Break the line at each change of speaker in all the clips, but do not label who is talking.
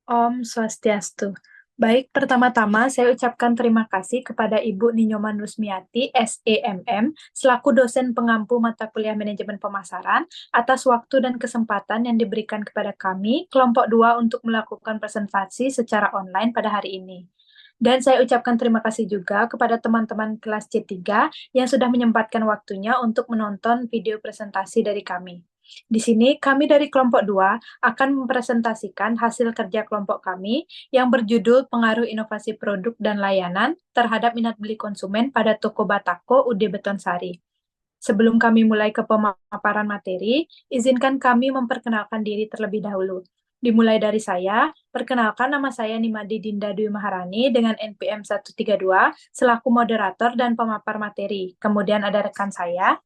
Om Swastiastu. Baik, pertama-tama saya ucapkan terima kasih kepada Ibu Ninyoman Rusmiati, SEMM, selaku dosen pengampu mata kuliah manajemen pemasaran, atas waktu dan kesempatan yang diberikan kepada kami, kelompok 2, untuk melakukan presentasi secara online pada hari ini. Dan saya ucapkan terima kasih juga kepada teman-teman kelas C3 yang sudah menyempatkan waktunya untuk menonton video presentasi dari kami. Di sini, kami dari kelompok 2 akan mempresentasikan hasil kerja kelompok kami yang berjudul Pengaruh Inovasi Produk dan Layanan terhadap Minat Beli Konsumen pada Toko Batako UD Betonsari. Sebelum kami mulai ke pemaparan materi, izinkan kami memperkenalkan diri terlebih dahulu. Dimulai dari saya, perkenalkan, nama saya Nimadi Dinda Dwi Maharani dengan NPM 132 selaku moderator dan pemapar materi. Kemudian ada rekan saya.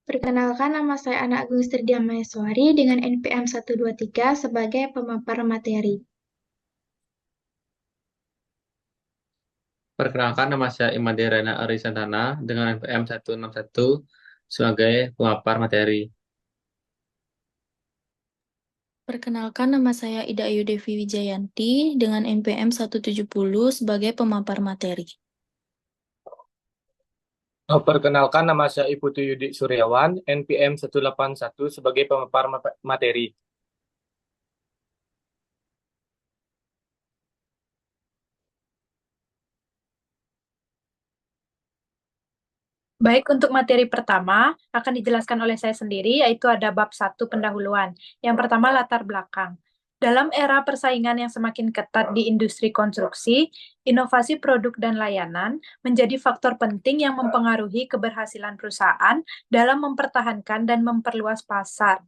Perkenalkan, nama saya Ana Agung Sridia Maheswari dengan NPM 123 sebagai pemapar materi.
Perkenalkan, nama saya Imade Rena Arisantana dengan NPM 161 sebagai pemapar materi.
Perkenalkan, nama saya Ida Ayu Devi Wijayanti dengan NPM 170 sebagai pemapar materi.
Perkenalkan, nama saya Iputu Yudi Suryawan, NPM 181 sebagai pemapar materi.
Baik, untuk materi pertama akan dijelaskan oleh saya sendiri, yaitu ada bab 1 pendahuluan. Yang pertama, latar belakang. Dalam era persaingan yang semakin ketat di industri konstruksi, inovasi produk dan layanan menjadi faktor penting yang mempengaruhi keberhasilan perusahaan dalam mempertahankan dan memperluas pasar.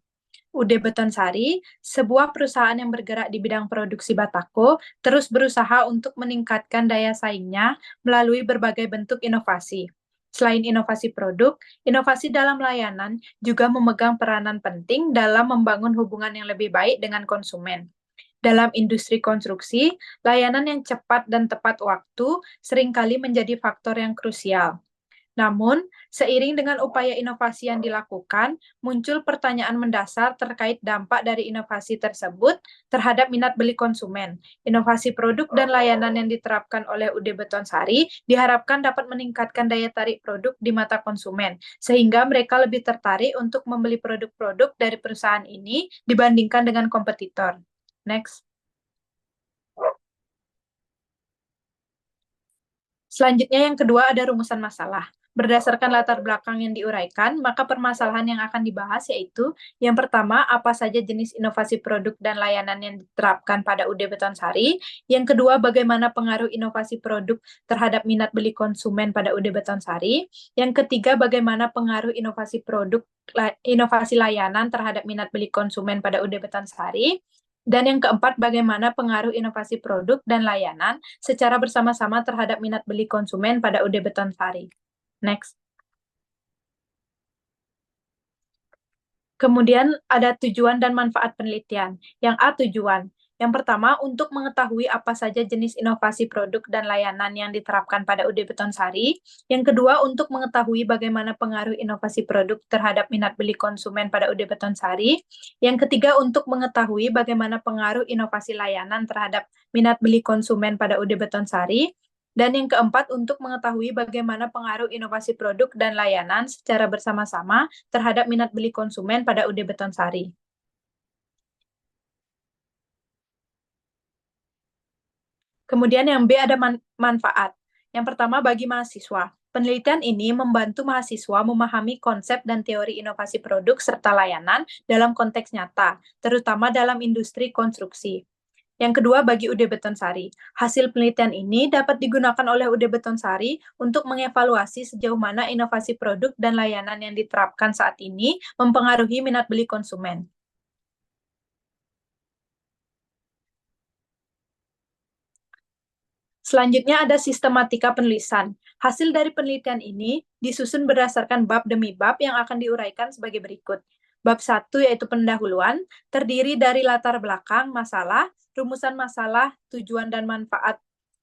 UD Betonsari, sebuah perusahaan yang bergerak di bidang produksi batako, terus berusaha untuk meningkatkan daya saingnya melalui berbagai bentuk inovasi. Selain inovasi produk, inovasi dalam layanan juga memegang peranan penting dalam membangun hubungan yang lebih baik dengan konsumen. Dalam industri konstruksi, layanan yang cepat dan tepat waktu seringkali menjadi faktor yang krusial. Namun, seiring dengan upaya inovasi yang dilakukan, muncul pertanyaan mendasar terkait dampak dari inovasi tersebut terhadap minat beli konsumen. Inovasi produk dan layanan yang diterapkan oleh UD Betonsari diharapkan dapat meningkatkan daya tarik produk di mata konsumen, sehingga mereka lebih tertarik untuk membeli produk-produk dari perusahaan ini dibandingkan dengan kompetitor. Next. Selanjutnya yang kedua ada rumusan masalah. Berdasarkan latar belakang yang diuraikan, maka permasalahan yang akan dibahas yaitu yang pertama, apa saja jenis inovasi produk dan layanan yang diterapkan pada UD Betonsari. Yang kedua, bagaimana pengaruh inovasi produk terhadap minat beli konsumen pada UD Betonsari. Yang ketiga, bagaimana pengaruh inovasi produk, inovasi layanan terhadap minat beli konsumen pada UD Betonsari. Dan yang keempat, bagaimana pengaruh inovasi produk dan layanan secara bersama-sama terhadap minat beli konsumen pada UD Betonsari. Next. Kemudian ada tujuan dan manfaat penelitian. Yang A, tujuan. Yang pertama, untuk mengetahui apa saja jenis inovasi produk dan layanan yang diterapkan pada UD Betonsari. Yang kedua, untuk mengetahui bagaimana pengaruh inovasi produk terhadap minat beli konsumen pada UD Betonsari. Yang ketiga, untuk mengetahui bagaimana pengaruh inovasi layanan terhadap minat beli konsumen pada UD Betonsari. Dan yang keempat, untuk mengetahui bagaimana pengaruh inovasi produk dan layanan secara bersama-sama terhadap minat beli konsumen pada UD Betonsari. Kemudian yang B ada manfaat. Yang pertama, bagi mahasiswa. Penelitian ini membantu mahasiswa memahami konsep dan teori inovasi produk serta layanan dalam konteks nyata, terutama dalam industri konstruksi. Yang kedua, bagi UD Betonsari. Hasil penelitian ini dapat digunakan oleh UD Betonsari untuk mengevaluasi sejauh mana inovasi produk dan layanan yang diterapkan saat ini mempengaruhi minat beli konsumen. Selanjutnya ada sistematika penulisan. Hasil dari penelitian ini disusun berdasarkan bab demi bab yang akan diuraikan sebagai berikut. Bab 1 yaitu pendahuluan, terdiri dari latar belakang masalah, rumusan masalah, tujuan dan manfaat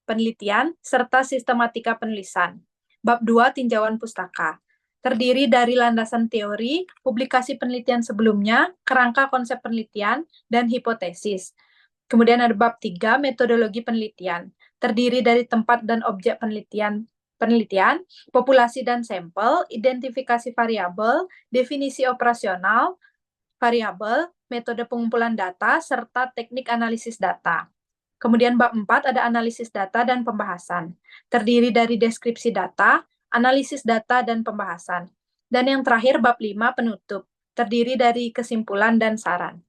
penelitian, serta sistematika penulisan. Bab 2 tinjauan pustaka, terdiri dari landasan teori, publikasi penelitian sebelumnya, kerangka konsep penelitian, dan hipotesis. Kemudian ada bab 3, metodologi penelitian. Terdiri dari tempat dan objek penelitian, populasi dan sampel, identifikasi variabel, definisi operasional, variabel, metode pengumpulan data, serta teknik analisis data. Kemudian bab 4 ada analisis data dan pembahasan. Terdiri dari deskripsi data, analisis data, dan pembahasan. Dan yang terakhir bab 5 penutup. Terdiri dari kesimpulan dan saran.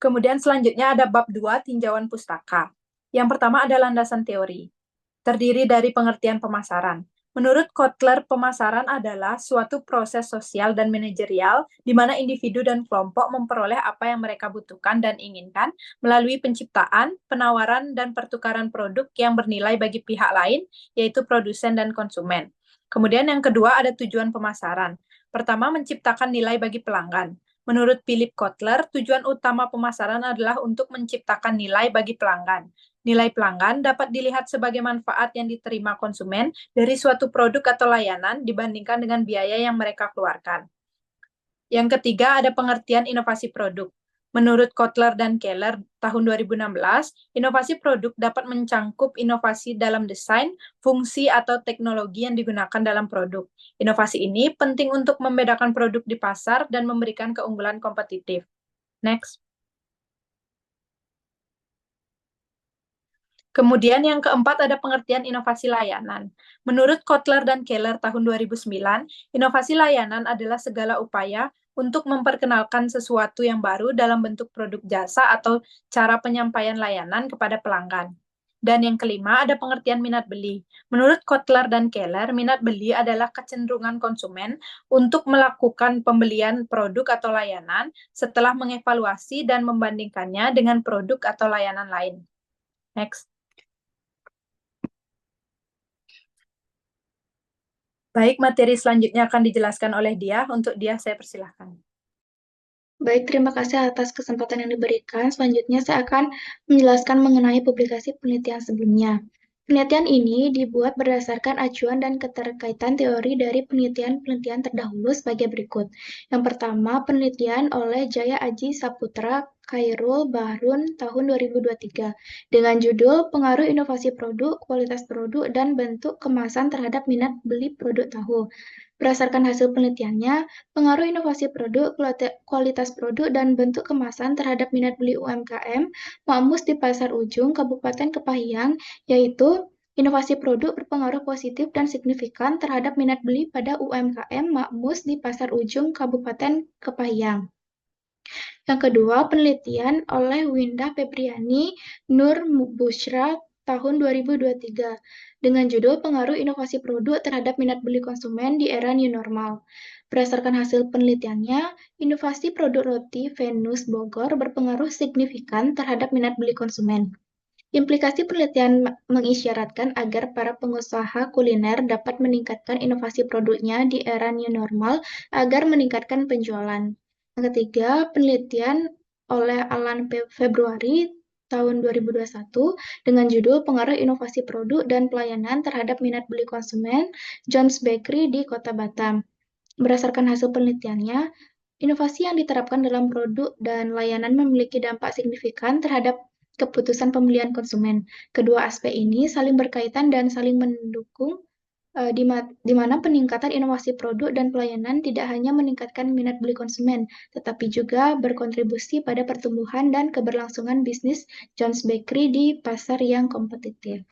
Kemudian selanjutnya ada bab 2 tinjauan pustaka. Yang pertama ada landasan teori. Terdiri dari pengertian pemasaran. Menurut Kotler, pemasaran adalah suatu proses sosial dan manajerial di mana individu dan kelompok memperoleh apa yang mereka butuhkan dan inginkan melalui penciptaan, penawaran, dan pertukaran produk yang bernilai bagi pihak lain, yaitu produsen dan konsumen. Kemudian yang kedua ada tujuan pemasaran. Pertama, menciptakan nilai bagi pelanggan. Menurut Philip Kotler, tujuan utama pemasaran adalah untuk menciptakan nilai bagi pelanggan. Nilai pelanggan dapat dilihat sebagai manfaat yang diterima konsumen dari suatu produk atau layanan dibandingkan dengan biaya yang mereka keluarkan. Yang ketiga ada pengertian inovasi produk. Menurut Kotler dan Keller tahun 2016, inovasi produk dapat mencangkup inovasi dalam desain, fungsi, atau teknologi yang digunakan dalam produk. Inovasi ini penting untuk membedakan produk di pasar dan memberikan keunggulan kompetitif. Next. Kemudian yang keempat ada pengertian inovasi layanan. Menurut Kotler dan Keller tahun 2009, inovasi layanan adalah segala upaya untuk memperkenalkan sesuatu yang baru dalam bentuk produk jasa atau cara penyampaian layanan kepada pelanggan. Dan yang kelima ada pengertian minat beli. Menurut Kotler dan Keller, minat beli adalah kecenderungan konsumen untuk melakukan pembelian produk atau layanan setelah mengevaluasi dan membandingkannya dengan produk atau layanan lain. Next. Baik, materi selanjutnya akan dijelaskan oleh Dia. Untuk Dia, saya persilahkan.
Baik, terima kasih atas kesempatan yang diberikan. Selanjutnya saya akan menjelaskan mengenai publikasi penelitian sebelumnya. Penelitian ini dibuat berdasarkan acuan dan keterkaitan teori dari penelitian-penelitian terdahulu sebagai berikut. Yang pertama, penelitian oleh Jaya Aji Saputra, Khairul Bahrun tahun 2023 dengan judul Pengaruh Inovasi Produk, Kualitas Produk, dan Bentuk Kemasan terhadap Minat Beli Produk Tahu. Berdasarkan hasil penelitiannya, pengaruh inovasi produk, kualitas produk, dan bentuk kemasan terhadap minat beli UMKM Makmus di Pasar Ujung, Kabupaten Kepahyang, yaitu inovasi produk berpengaruh positif dan signifikan terhadap minat beli pada UMKM Makmus di Pasar Ujung, Kabupaten Kepahyang. Yang kedua, penelitian oleh Windah Febriani Nur Bushra tahun 2023 dengan judul Pengaruh Inovasi Produk terhadap Minat Beli Konsumen di Era New Normal. Berdasarkan hasil penelitiannya, inovasi produk roti Venus Bogor berpengaruh signifikan terhadap minat beli konsumen. Implikasi penelitian mengisyaratkan agar para pengusaha kuliner dapat meningkatkan inovasi produknya di era new normal agar meningkatkan penjualan. Yang ketiga, penelitian oleh Alan Februari tahun 2021 dengan judul Pengaruh Inovasi Produk dan Pelayanan terhadap Minat Beli Konsumen John's Bakery di Kota Batam. Berdasarkan hasil penelitiannya, inovasi yang diterapkan dalam produk dan layanan memiliki dampak signifikan terhadap keputusan pembelian konsumen. Kedua aspek ini saling berkaitan dan saling mendukung, di mana peningkatan inovasi produk dan pelayanan tidak hanya meningkatkan minat beli konsumen, tetapi juga berkontribusi pada pertumbuhan dan keberlangsungan bisnis John's Bakery di pasar yang kompetitif.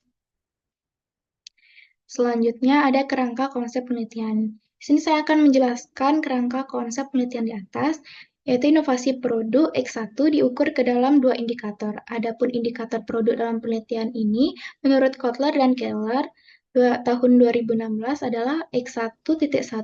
Selanjutnya ada kerangka konsep penelitian. Di sini saya akan menjelaskan kerangka konsep penelitian di atas, yaitu inovasi produk X1 diukur ke dalam dua indikator. Adapun indikator produk dalam penelitian ini, menurut Kotler dan Keller, tahun 2016 adalah X1.1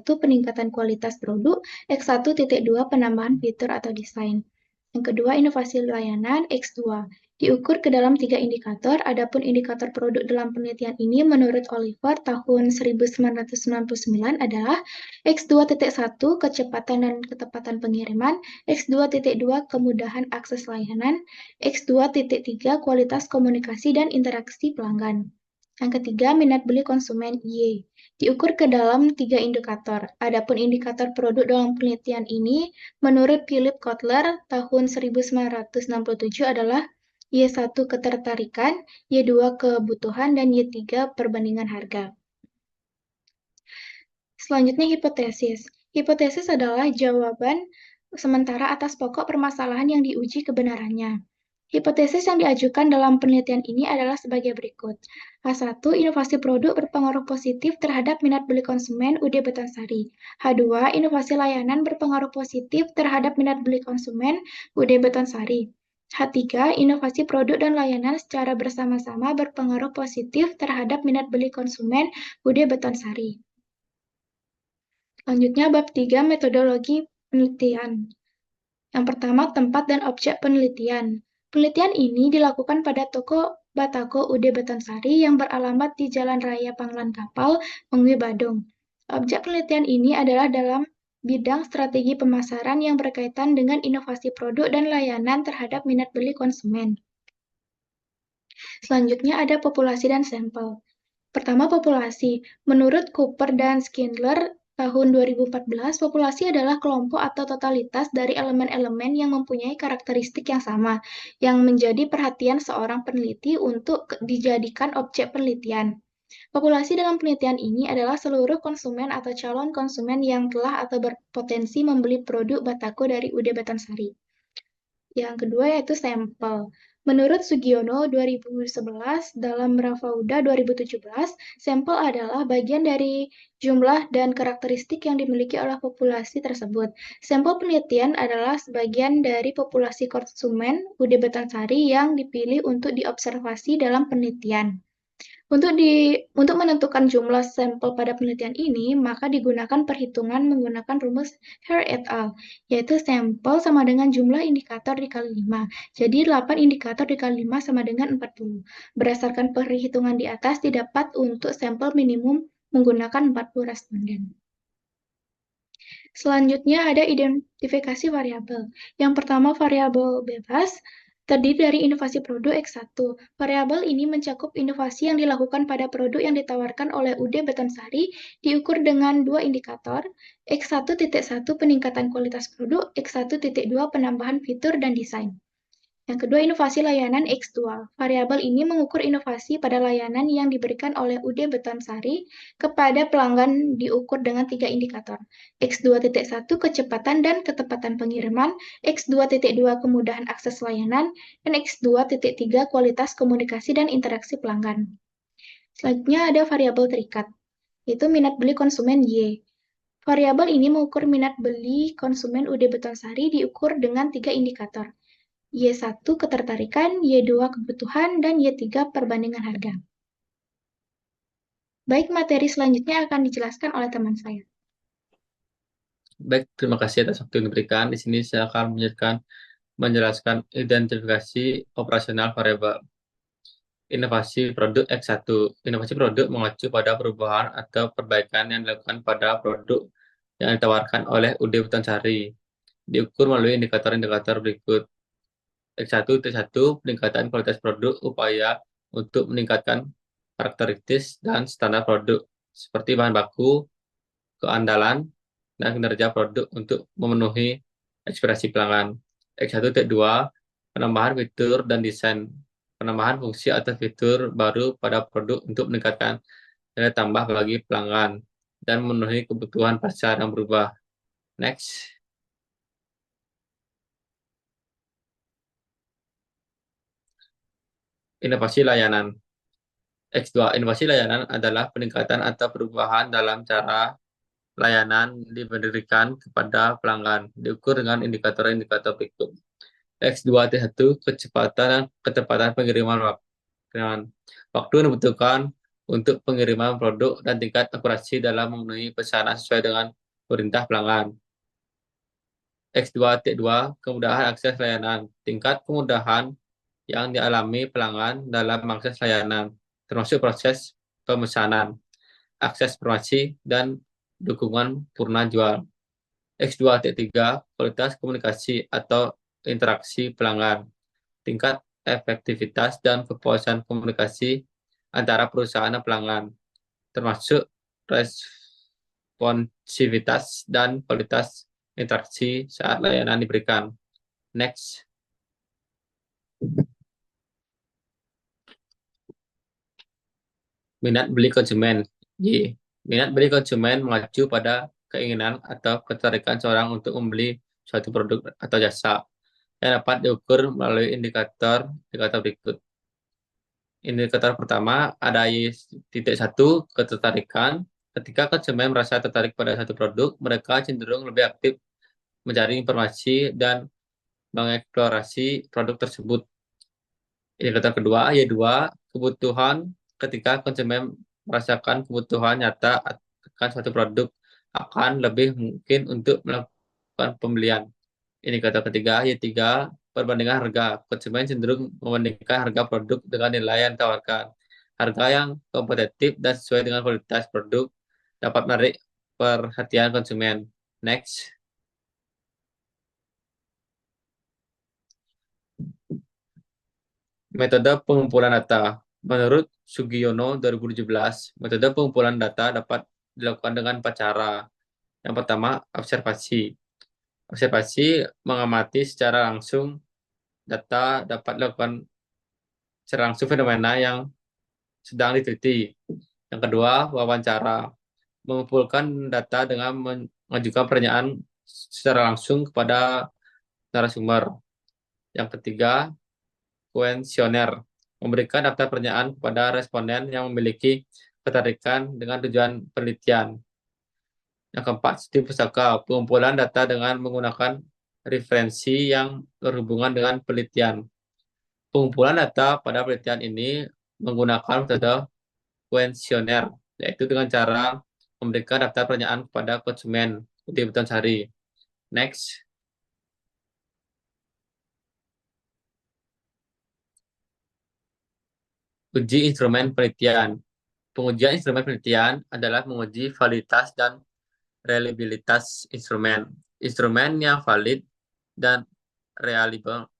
peningkatan kualitas produk, X1.2 penambahan fitur atau desain. Yang kedua, inovasi layanan X2 diukur ke dalam tiga indikator. Adapun indikator produk dalam penelitian ini menurut Oliver tahun 1999 adalah X2.1 kecepatan dan ketepatan pengiriman, X2.2 kemudahan akses layanan, X2.3 kualitas komunikasi dan interaksi pelanggan. Yang ketiga, minat beli konsumen Y. Diukur ke dalam 3 indikator. Adapun indikator produk dalam penelitian ini, menurut Philip Kotler tahun 1967 adalah Y1 ketertarikan, Y2 kebutuhan, dan Y3 perbandingan harga. Selanjutnya hipotesis. Hipotesis adalah jawaban sementara atas pokok permasalahan yang diuji kebenarannya. Hipotesis yang diajukan dalam penelitian ini adalah sebagai berikut. H1, inovasi produk berpengaruh positif terhadap minat beli konsumen UD Betansari. H2, inovasi layanan berpengaruh positif terhadap minat beli konsumen UD Betansari. H3, inovasi produk dan layanan secara bersama-sama berpengaruh positif terhadap minat beli konsumen UD Betansari. Selanjutnya, bab 3, metodologi penelitian. Yang pertama, tempat dan objek penelitian. Penelitian ini dilakukan pada toko Batako UD Betansari yang beralamat di Jalan Raya Panglan Kapal, Mengwi, Badung. Objek penelitian ini adalah dalam bidang strategi pemasaran yang berkaitan dengan inovasi produk dan layanan terhadap minat beli konsumen. Selanjutnya ada populasi dan sampel. Pertama, populasi. Menurut Cooper dan Schindler, tahun 2014, populasi adalah kelompok atau totalitas dari elemen-elemen yang mempunyai karakteristik yang sama, yang menjadi perhatian seorang peneliti untuk dijadikan objek penelitian. Populasi dalam penelitian ini adalah seluruh konsumen atau calon konsumen yang telah atau berpotensi membeli produk Batako dari UD Betansari. Yang kedua yaitu sampel. Menurut Sugiono 2011 dalam Rafauda 2017, sampel adalah bagian dari jumlah dan karakteristik yang dimiliki oleh populasi tersebut. Sampel penelitian adalah sebagian dari populasi konsumen UD Betansari yang dipilih untuk diobservasi dalam penelitian. Untuk menentukan jumlah sampel pada penelitian ini, maka digunakan perhitungan menggunakan rumus Hare et al., yaitu sampel sama dengan jumlah indikator dikali 5. Jadi 8 indikator dikali 5 sama dengan 40. Berdasarkan perhitungan di atas, didapat untuk sampel minimum menggunakan 40 responden. Selanjutnya ada identifikasi variabel. Yang pertama variabel bebas, terdiri dari inovasi produk X1. Variabel ini mencakup inovasi yang dilakukan pada produk yang ditawarkan oleh UD Betansari, diukur dengan 2 indikator, X1.1 peningkatan kualitas produk, X1.2 penambahan fitur dan desain. Yang kedua, inovasi layanan X2. Variabel ini mengukur inovasi pada layanan yang diberikan oleh UD Betansari kepada pelanggan diukur dengan 3 indikator. X2.1 kecepatan dan ketepatan pengiriman, X2.2 kemudahan akses layanan, dan X2.3 kualitas komunikasi dan interaksi pelanggan. Selanjutnya ada variabel terikat, yaitu minat beli konsumen Y. Variabel ini mengukur minat beli konsumen UD Betansari diukur dengan 3 indikator. Y1 ketertarikan, Y2 kebutuhan, dan Y3 perbandingan harga. Baik, materi selanjutnya akan dijelaskan oleh teman saya.
Baik, terima kasih atas waktu yang diberikan. Di sini saya akan menjelaskan identifikasi operasional variabel. Inovasi produk X1. Inovasi produk mengacu pada perubahan atau perbaikan yang dilakukan pada produk yang ditawarkan oleh UD Betansari. Diukur melalui indikator-indikator berikut. X1.1 peningkatan kualitas produk, upaya untuk meningkatkan karakteristik dan standar produk seperti bahan baku, keandalan, dan kinerja produk untuk memenuhi ekspektasi pelanggan. X1.2 penambahan fitur dan desain, penambahan fungsi atau fitur baru pada produk untuk meningkatkan nilai tambah bagi pelanggan dan memenuhi kebutuhan pasar yang berubah. Next. Inovasi layanan. X2. Inovasi layanan adalah peningkatan atau perubahan dalam cara layanan diberikan kepada pelanggan, diukur dengan indikator-indikator berikut. X2.1 kecepatan dan ketepatan pengiriman waktu yang dibutuhkan untuk pengiriman produk dan tingkat akurasi dalam memenuhi pesanan sesuai dengan perintah pelanggan. X2.2 kemudahan akses layanan, tingkat kemudahan yang dialami pelanggan dalam mengakses layanan, termasuk proses pemesanan, akses informasi, dan dukungan purna jual. X2.3 kualitas komunikasi atau interaksi pelanggan, tingkat efektivitas dan kepuasan komunikasi antara perusahaan dan pelanggan, termasuk responsivitas dan kualitas interaksi saat layanan diberikan. Next. Minat beli konsumen. Y. Minat beli konsumen mengacu pada keinginan atau ketertarikan seorang untuk membeli suatu produk atau jasa yang dapat diukur melalui indikator berikut. Indikator pertama ada Y.1, ketertarikan. Ketika konsumen merasa tertarik pada satu produk, mereka cenderung lebih aktif mencari informasi dan mengeksplorasi produk tersebut. Indikator kedua, Y2, kebutuhan. Ketika konsumen merasakan kebutuhan nyata akan suatu produk, akan lebih mungkin untuk melakukan pembelian. Indikator ketiga, Y3, perbandingan harga. Konsumen cenderung membandingkan harga produk dengan nilai yang ditawarkan. Harga yang kompetitif dan sesuai dengan kualitas produk dapat menarik perhatian konsumen. Next. Metode pengumpulan data. Menurut Sugiono 2017, metode pengumpulan data dapat dilakukan dengan 4 cara. Yang pertama, observasi. Observasi mengamati secara langsung data dapat dilakukan secara langsung fenomena yang sedang diteliti. Yang kedua, wawancara. Mengumpulkan data dengan mengajukan pertanyaan secara langsung kepada narasumber. Yang ketiga, kuesioner. Memberikan daftar pertanyaan kepada responden yang memiliki ketertarikan dengan tujuan penelitian. Yang keempat, studi pustaka. Pengumpulan data dengan menggunakan referensi yang berhubungan dengan penelitian. Pengumpulan data pada penelitian ini menggunakan metode kuesioner, yaitu dengan cara memberikan daftar pertanyaan kepada konsumen di Beton Sari. Next. Uji instrumen penelitian. Pengujian instrumen penelitian adalah menguji validitas dan reliabilitas instrumen. Instrumen yang valid dan reliable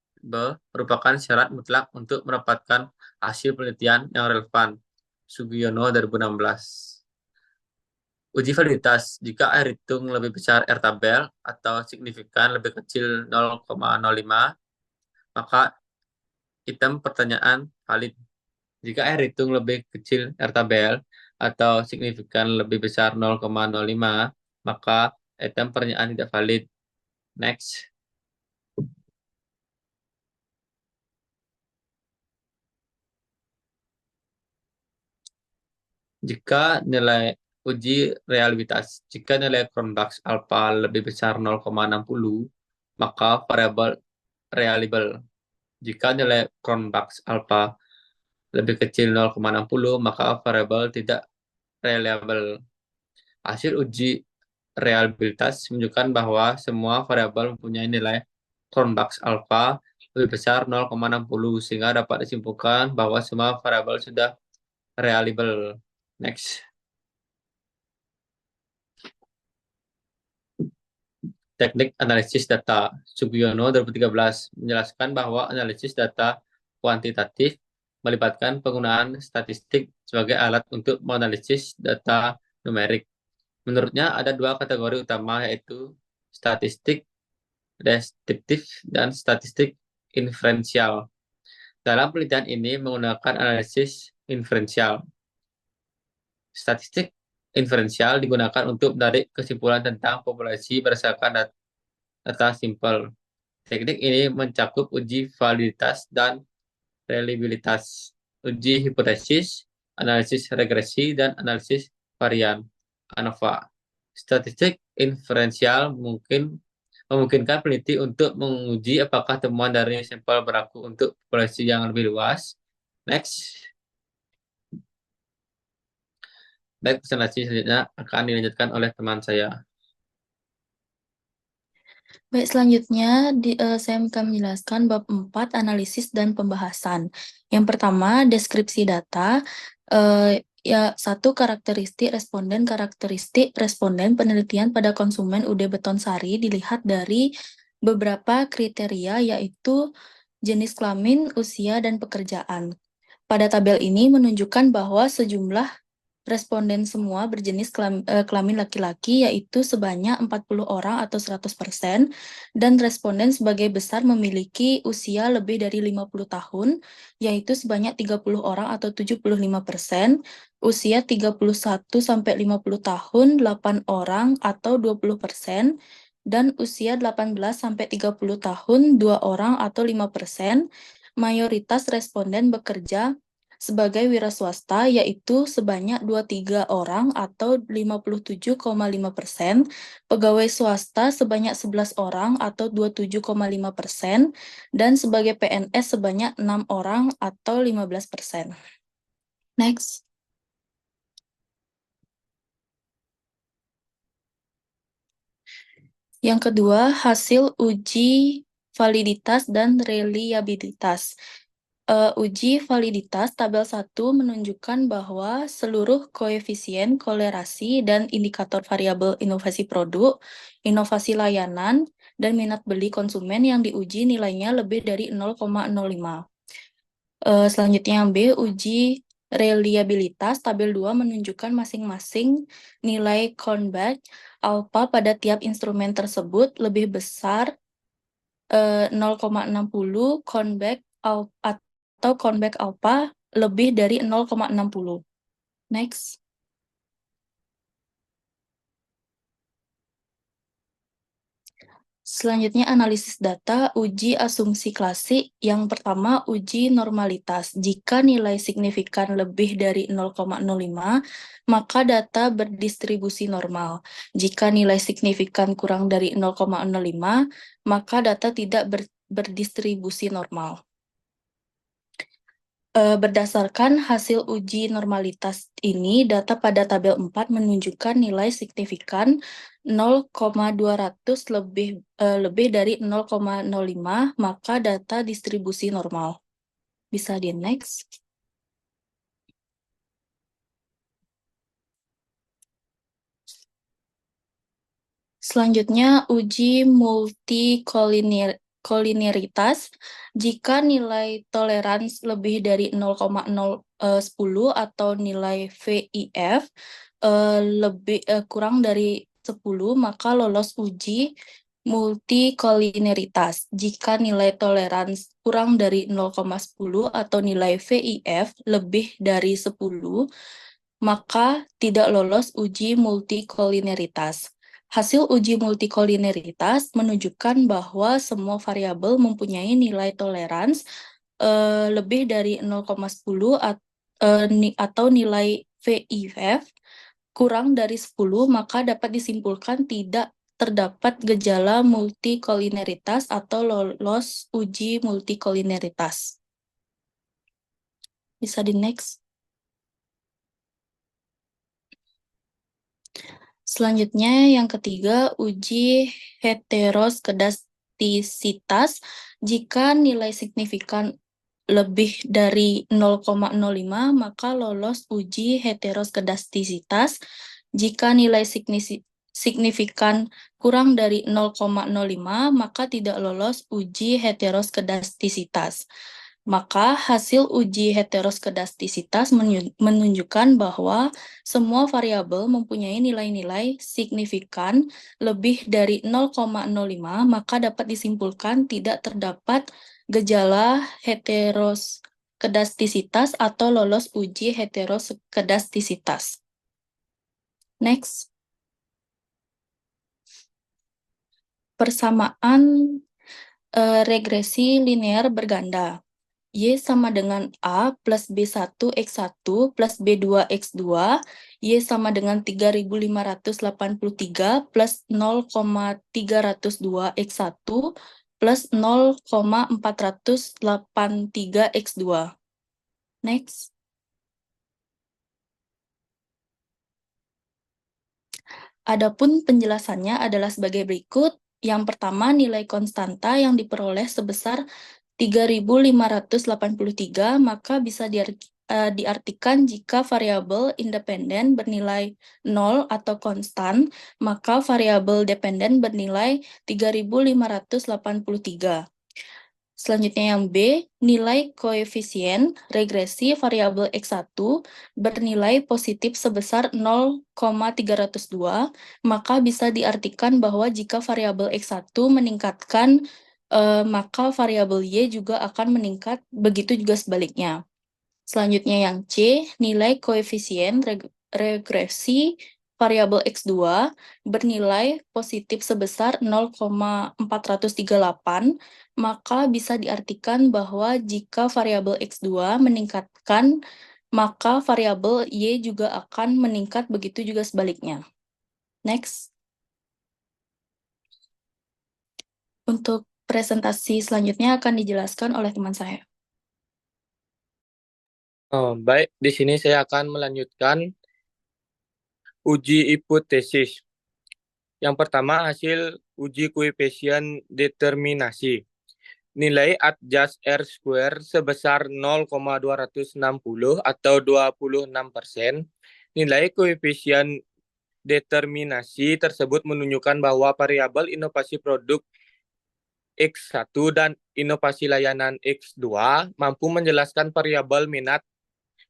merupakan syarat mutlak untuk mendapatkan hasil penelitian yang relevan. Sugiono 2016. Uji validitas. Jika R hitung lebih besar R tabel atau signifikan lebih kecil 0,05, maka item pertanyaan valid. Jika R hitung lebih kecil R tabel atau signifikan lebih besar 0,05, maka item pertanyaan tidak valid. Next. Jika nilai uji reliabilitas, jika nilai Cronbach's alpha lebih besar 0,60, maka variabel reliable. Jika nilai Cronbach's alpha lebih kecil 0,60, maka variabel tidak reliable. Hasil uji reliabilitas menunjukkan bahwa semua variabel mempunyai nilai Cronbach's alpha lebih besar 0,60, sehingga dapat disimpulkan bahwa semua variabel sudah reliable. Next. Teknik analisis data. Sugiono 2013 menjelaskan bahwa analisis data kuantitatif melibatkan penggunaan statistik sebagai alat untuk menganalisis data numerik. Menurutnya ada dua kategori utama, yaitu statistik deskriptif dan statistik inferensial. Dalam penelitian ini menggunakan analisis inferensial. Statistik inferensial digunakan untuk menarik kesimpulan tentang populasi berdasarkan data simpel. Teknik ini mencakup uji validitas dan reliabilitas, uji hipotesis, analisis regresi, dan analisis varian ANOVA. Statistik inferensial memungkinkan peneliti untuk menguji apakah temuan dari sampel berlaku untuk populasi yang lebih luas. Next. Baik, presentasi selanjutnya akan dilanjutkan oleh teman saya.
Baik, selanjutnya saya akan menjelaskan bab 4, analisis dan pembahasan. Yang pertama, deskripsi data. Satu, karakteristik responden penelitian pada konsumen UD Beton Sari dilihat dari beberapa kriteria, yaitu jenis kelamin, usia, dan pekerjaan. Pada tabel ini menunjukkan bahwa sejumlah responden semua berjenis kelamin laki-laki, yaitu sebanyak 40 orang atau 100%, dan responden sebagai besar memiliki usia lebih dari 50 tahun, yaitu sebanyak 30 orang atau 75%, usia 31-50 tahun 8 orang atau 20%, dan usia 18-30 tahun 2 orang atau 5%. Mayoritas responden bekerja sebagai wira swasta, yaitu sebanyak 23 orang atau 57,5%, pegawai swasta sebanyak 11 orang atau 27,5%, dan sebagai PNS sebanyak 6 orang atau 15%. Next. Yang kedua, hasil uji validitas dan reliabilitas. Uji validitas tabel 1 menunjukkan bahwa seluruh koefisien kolerasi dan indikator variabel inovasi produk, inovasi layanan, dan minat beli konsumen yang diuji nilainya lebih dari 0,05. Selanjutnya yang B, uji reliabilitas tabel 2 menunjukkan masing-masing nilai Kornberg alpha pada tiap instrumen tersebut lebih besar 0,60 Kornberg atau Kornberg alpha lebih dari 0,60. Next. Selanjutnya analisis data, uji asumsi klasik. Yang pertama, uji normalitas. Jika nilai signifikan lebih dari 0,05, maka data berdistribusi normal. Jika nilai signifikan kurang dari 0,05, maka data tidak berdistribusi normal. Berdasarkan hasil uji normalitas ini, data pada tabel 4 menunjukkan nilai signifikan 0,200 lebih dari 0,05, maka data distribusi normal. Bisa di next. Selanjutnya, uji multikolinearitas. Jika nilai toleransi lebih dari 0,010 atau nilai VIF kurang dari 10, maka lolos uji multikolinearitas. Jika nilai toleransi kurang dari 0,10 atau nilai VIF lebih dari 10, maka tidak lolos uji multikolinearitas. Hasil uji multikolinearitas menunjukkan bahwa semua variabel mempunyai nilai toleransi lebih dari 0,10 atau nilai VIF kurang dari 10, maka dapat disimpulkan tidak terdapat gejala multikolinearitas atau lolos uji multikolinearitas. Bisa di next. Selanjutnya yang ketiga, uji heteroskedastisitas. Jika nilai signifikan lebih dari 0,05, maka lolos uji heteroskedastisitas. Jika nilai signifikan kurang dari 0,05, maka tidak lolos uji heteroskedastisitas. Maka hasil uji heteroskedastisitas menunjukkan bahwa semua variabel mempunyai nilai-nilai signifikan lebih dari 0,05, maka dapat disimpulkan tidak terdapat gejala heteroskedastisitas atau lolos uji heteroskedastisitas. Next. Persamaan regresi linear berganda. Y sama dengan A plus B1 X1 plus B2 X2, Y sama dengan 3583 plus 0,302 X1 plus 0,483 X2. Next. Adapun penjelasannya adalah sebagai berikut. Yang pertama, nilai konstanta yang diperoleh sebesar 3.583, maka bisa diartikan jika variabel independen bernilai 0 atau konstan, maka variabel dependen bernilai 3.583. Selanjutnya yang B, nilai koefisien regresi variabel X1 bernilai positif sebesar 0,302, maka bisa diartikan bahwa jika variabel X1 meningkatkan, maka variabel Y juga akan meningkat, begitu juga sebaliknya. Selanjutnya yang C, nilai koefisien regresi variabel X2 bernilai positif sebesar 0,438, maka bisa diartikan bahwa jika variabel X2 meningkatkan, maka variabel Y juga akan meningkat, begitu juga sebaliknya. Next. Untuk presentasi selanjutnya akan dijelaskan oleh teman saya.
Baik, di sini saya akan melanjutkan uji hipotesis. Yang pertama, hasil uji koefisien determinasi. Nilai adjust R square sebesar 0,260 atau 26%. Nilai koefisien determinasi tersebut menunjukkan bahwa variabel inovasi produk X1 dan inovasi layanan X2 mampu menjelaskan variabel minat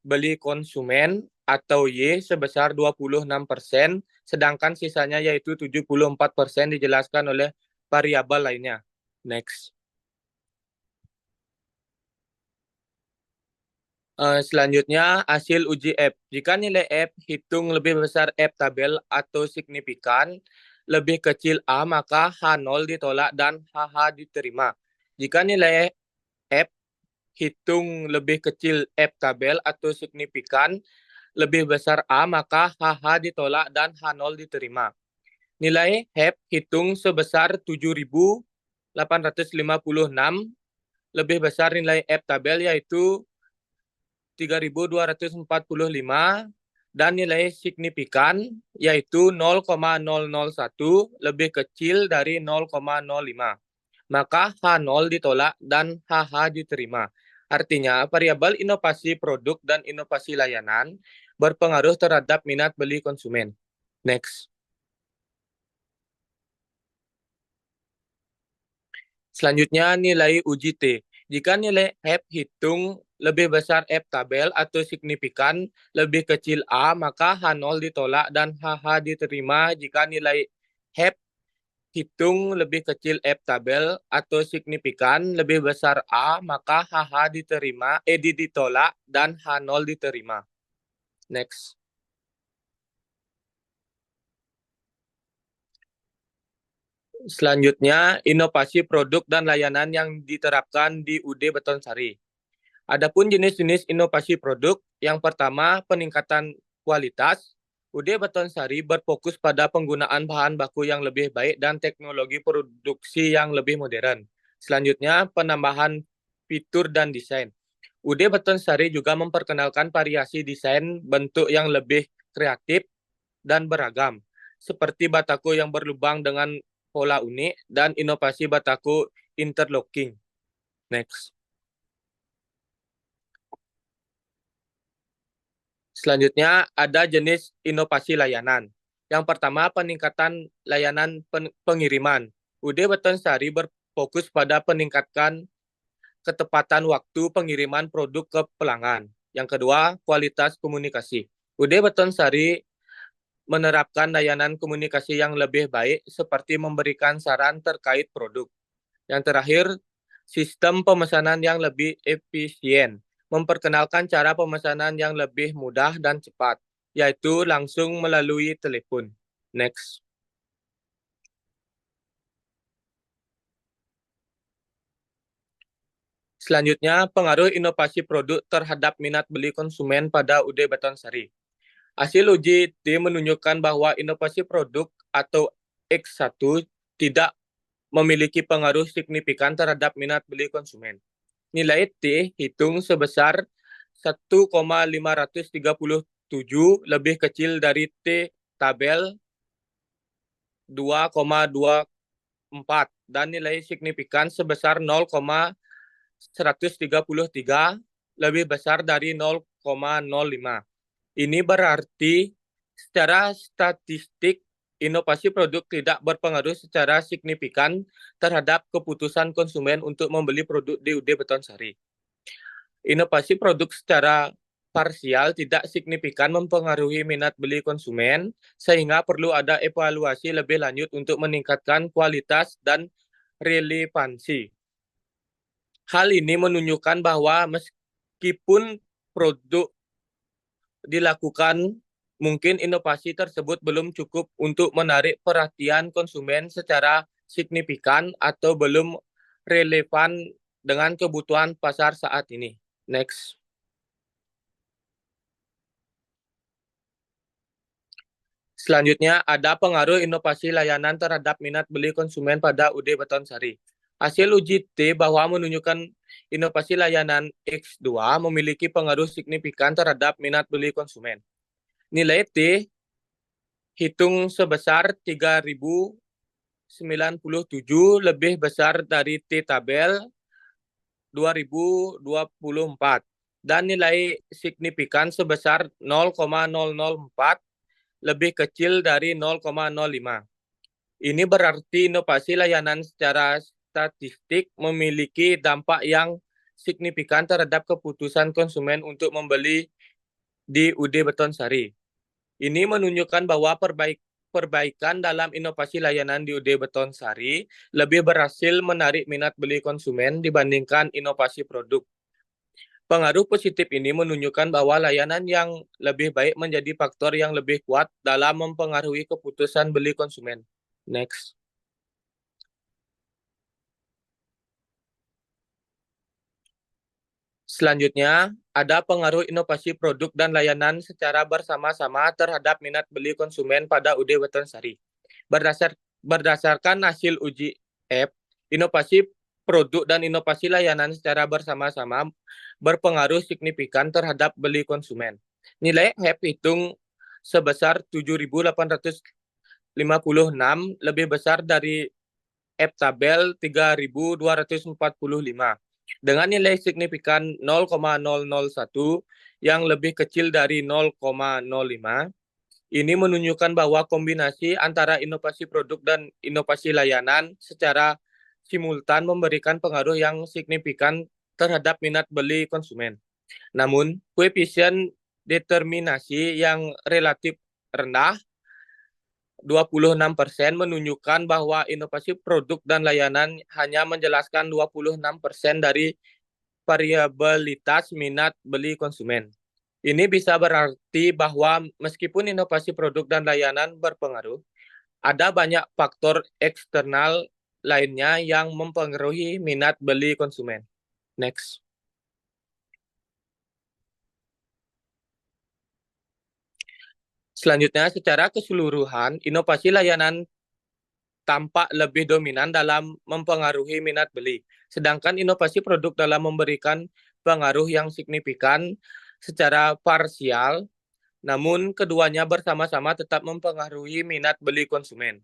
beli konsumen atau Y sebesar 26%, sedangkan sisanya yaitu 74% dijelaskan oleh variabel lainnya. Next. Selanjutnya, hasil uji F. Jika nilai F hitung lebih besar F tabel atau signifikan, lebih kecil A, maka H0 ditolak dan HH diterima. Jika nilai F hitung lebih kecil F tabel atau signifikan, lebih besar A, maka HH ditolak dan H0 diterima. Nilai F hitung sebesar 7.856, lebih besar nilai F tabel yaitu 3.245, dan nilai signifikan yaitu 0,001 lebih kecil dari 0,05. Maka H0 ditolak dan HH diterima. Artinya, variabel inovasi produk dan inovasi layanan berpengaruh terhadap minat beli konsumen. Next. Selanjutnya, nilai uji T. Jika nilai F hitung lebih besar F tabel atau signifikan lebih kecil A, maka H0 ditolak dan HH diterima. Jika nilai F hitung lebih kecil F tabel atau signifikan lebih besar A, maka HH ditolak dan H0 diterima. Next. Selanjutnya, inovasi produk dan layanan yang diterapkan di UD Betonsari. Adapun jenis-jenis inovasi produk, yang pertama peningkatan kualitas. UD Betonsari berfokus pada penggunaan bahan baku yang lebih baik dan teknologi produksi yang lebih modern. Selanjutnya, penambahan fitur dan desain. UD Betonsari juga memperkenalkan variasi desain bentuk yang lebih kreatif dan beragam, seperti batako yang berlubang dengan pola unik dan inovasi batako interlocking. Next. Selanjutnya, ada jenis inovasi layanan. Yang pertama, peningkatan layanan pengiriman. UD Betonsari berfokus pada peningkatan ketepatan waktu pengiriman produk ke pelanggan. Yang kedua, kualitas komunikasi. UD Betonsari menerapkan layanan komunikasi yang lebih baik seperti memberikan saran terkait produk. Yang terakhir, sistem pemesanan yang lebih efisien, memperkenalkan cara pemesanan yang lebih mudah dan cepat, yaitu langsung melalui telepon. Next. Selanjutnya, pengaruh inovasi produk terhadap minat beli konsumen pada UD Betonsari. Hasil uji T menunjukkan bahwa inovasi produk atau X1 tidak memiliki pengaruh signifikan terhadap minat beli konsumen. Nilai T hitung sebesar 1,537 lebih kecil dari T tabel 2,24 dan nilai signifikan sebesar 0,133 lebih besar dari 0,05. Ini berarti secara statistik inovasi produk tidak berpengaruh secara signifikan terhadap keputusan konsumen untuk membeli produk di UD Betonsari. Inovasi produk secara parsial tidak signifikan mempengaruhi minat beli konsumen, sehingga perlu ada evaluasi lebih lanjut untuk meningkatkan kualitas dan relevansi. Hal ini menunjukkan bahwa meskipun produk dilakukan, mungkin inovasi tersebut belum cukup untuk menarik perhatian konsumen secara signifikan atau belum relevan dengan kebutuhan pasar saat ini. Next. Selanjutnya, ada pengaruh inovasi layanan terhadap minat beli konsumen pada UD Betonsari. Hasil uji T bahwa menunjukkan inovasi layanan X2 memiliki pengaruh signifikan terhadap minat beli konsumen. Nilai T hitung sebesar 3097 lebih besar dari T tabel 2024 dan nilai signifikan sebesar 0,004 lebih kecil dari 0,05. Ini berarti inovasi layanan secara statistik memiliki dampak yang signifikan terhadap keputusan konsumen untuk membeli di UD Betonsari. Ini menunjukkan bahwa perbaikan dalam inovasi layanan di UD Betonsari lebih berhasil menarik minat beli konsumen dibandingkan inovasi produk. Pengaruh positif ini menunjukkan bahwa layanan yang lebih baik menjadi faktor yang lebih kuat dalam mempengaruhi keputusan beli konsumen. Next. Selanjutnya, ada pengaruh inovasi produk dan layanan secara bersama-sama terhadap minat beli konsumen pada UD Betonsari. Berdasarkan hasil uji F, inovasi produk dan inovasi layanan secara bersama-sama berpengaruh signifikan terhadap beli konsumen. Nilai F hitung sebesar 7.856 lebih besar dari F tabel 3.245 dengan nilai signifikan 0,001 yang lebih kecil dari 0,05. Ini menunjukkan bahwa kombinasi antara inovasi produk dan inovasi layanan secara simultan memberikan pengaruh yang signifikan terhadap minat beli konsumen. Namun, koefisien determinasi yang relatif rendah 26% menunjukkan bahwa inovasi produk dan layanan hanya menjelaskan 26% dari variabilitas minat beli konsumen. Ini bisa berarti bahwa meskipun inovasi produk dan layanan berpengaruh, ada banyak faktor eksternal lainnya yang mempengaruhi minat beli konsumen. Next. Selanjutnya, secara keseluruhan, inovasi layanan tampak lebih dominan dalam mempengaruhi minat beli. Sedangkan inovasi produk dalam memberikan pengaruh yang signifikan secara parsial, namun keduanya bersama-sama tetap mempengaruhi minat beli konsumen.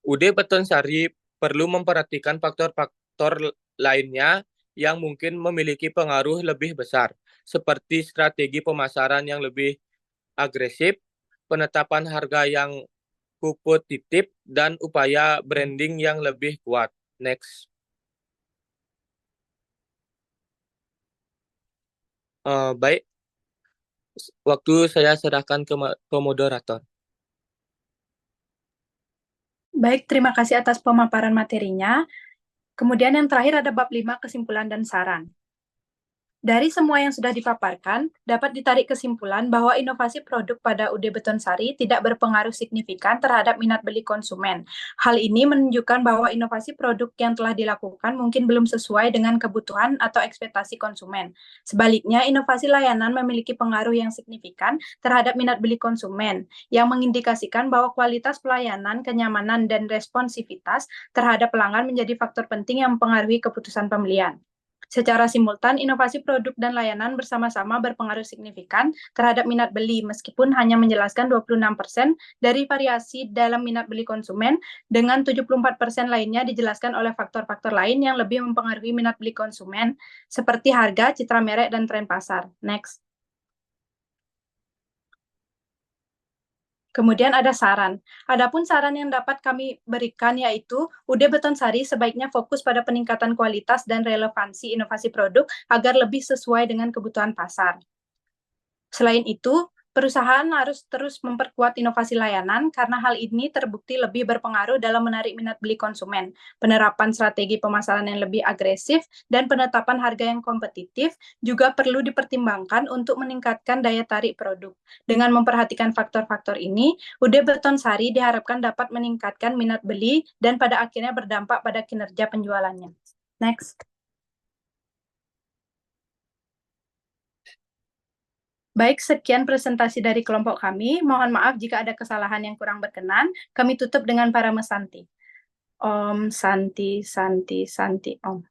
UD Betonsari perlu memperhatikan faktor-faktor lainnya yang mungkin memiliki pengaruh lebih besar, seperti strategi pemasaran yang lebih agresif, penetapan harga yang kompetitif, dan upaya branding yang lebih kuat. Next. Baik, waktu saya serahkan ke moderator.
Baik, terima kasih atas pemaparan materinya. Kemudian yang terakhir ada bab 5, kesimpulan dan saran. Dari semua yang sudah dipaparkan, dapat ditarik kesimpulan bahwa inovasi produk pada UD Betonsari tidak berpengaruh signifikan terhadap minat beli konsumen. Hal ini menunjukkan bahwa inovasi produk yang telah dilakukan mungkin belum sesuai dengan kebutuhan atau ekspektasi konsumen. Sebaliknya, inovasi layanan memiliki pengaruh yang signifikan terhadap minat beli konsumen, yang mengindikasikan bahwa kualitas pelayanan, kenyamanan, dan responsivitas terhadap pelanggan menjadi faktor penting yang mempengaruhi keputusan pembelian. Secara simultan, inovasi produk dan layanan bersama-sama berpengaruh signifikan terhadap minat beli, meskipun hanya menjelaskan 26% dari variasi dalam minat beli konsumen, dengan 74% lainnya dijelaskan oleh faktor-faktor lain yang lebih mempengaruhi minat beli konsumen, seperti harga, citra merek, dan tren pasar. Next. Kemudian ada saran. Adapun saran yang dapat kami berikan yaitu UD Betonsari sebaiknya fokus pada peningkatan kualitas dan relevansi inovasi produk agar lebih sesuai dengan kebutuhan pasar. Selain itu, perusahaan harus terus memperkuat inovasi layanan karena hal ini terbukti lebih berpengaruh dalam menarik minat beli konsumen. Penerapan strategi pemasaran yang lebih agresif dan penetapan harga yang kompetitif juga perlu dipertimbangkan untuk meningkatkan daya tarik produk. Dengan memperhatikan faktor-faktor ini, UD Betonsari diharapkan dapat meningkatkan minat beli dan pada akhirnya berdampak pada kinerja penjualannya. Next. Baik, sekian presentasi dari kelompok kami. Mohon maaf jika ada kesalahan yang kurang berkenan. Kami tutup dengan para mesanti. Om Santi Santi Santi Om.